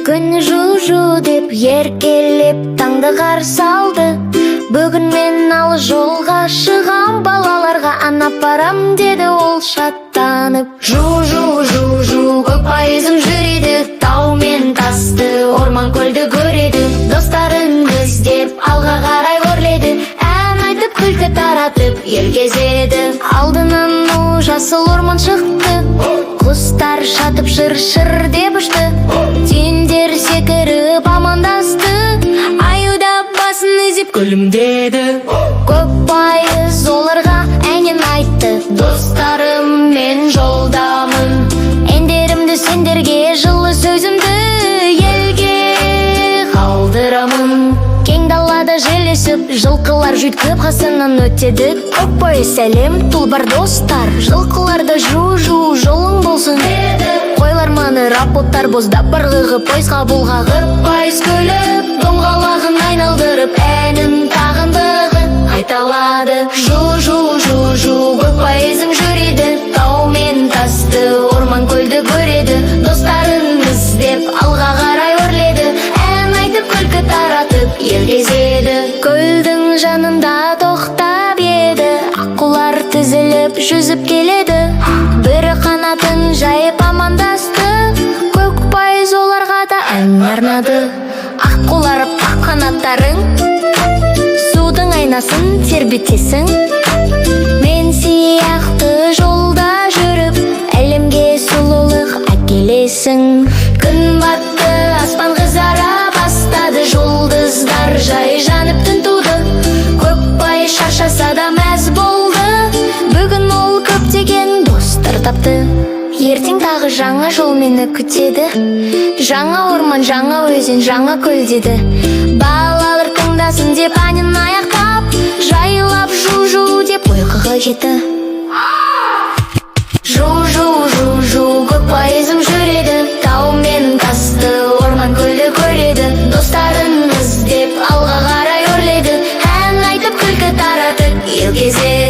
Күн жу-жу деп еркелеп таңды қарсы алды. Бүгін мен алыс жолға шығам, балаларға ана апарам деді ол шаттанып. Жу-жу-жу-жу көк пайызым жүреді, тау мен тасты, орман көлді көреді. Достарын іздеп алға қарай өрледі, ән айтып күлкі таратып ел кезеді. Алдынан жасыл орман шықты, құстар шатып шыр-шыр деп ұшты. Түйіндер секіріп амандасты, аюда басын изеп күлімдеді. Көк пайыз оларға әнін айтты, достарым мен жолдамын. Әндерімді сендерге, жылы сөзімді елге қалдырамын. Кең далада желесіп, жылқылар жүйткіп қасынан өтеді. Көк пайыз сәлем, тұлбар достар, жылқыларда жу-жу жолың болсын. Қойлар маңырап, оттар боздап барғығы пойызға бұлғағып. Пайыз күліп, доңғалағын айналдырып, әнін тағындығы айталады. Жу-жу-жу-жу көк пайызым жүреді, тау мен тасты, орман көлді көреді. Достарын іздеп алға қарай өрледі, ән айтып күлкі таратып ел кезеді. Көлдің жанында тоқтап еді, аққулар тізіліп жүзіп келеді. Бірі қанатын жайып амандасты, көк пайыз оларға да ән арнады. Аққулар ақ қанаттарың, судың айнасын тербетесің. Мен сияқты жолда жүріп, әлемге сұлулық әкелесің. Күн батты, аспан қызара бастады, жұлдыздар жай жанып түн туды. Көк пайыз шаршаса да мәз болды, бүгін ол көптеген достар тапты. Ертең тағы жаңа жол мені күтеді, жаңа орман, жаңа өзен, жаңа көл деді. Балалар тыңдасын деп әнін аяқтап, жайлап жу-жу деп ұйқыға жетті. Жу-жу-жу-жу көк пайызым жүреді, тау мен тасты, орман көлді көреді. Достарын іздеп алға қарай өрледі, ән айтып күлкі таратып ел кезеді.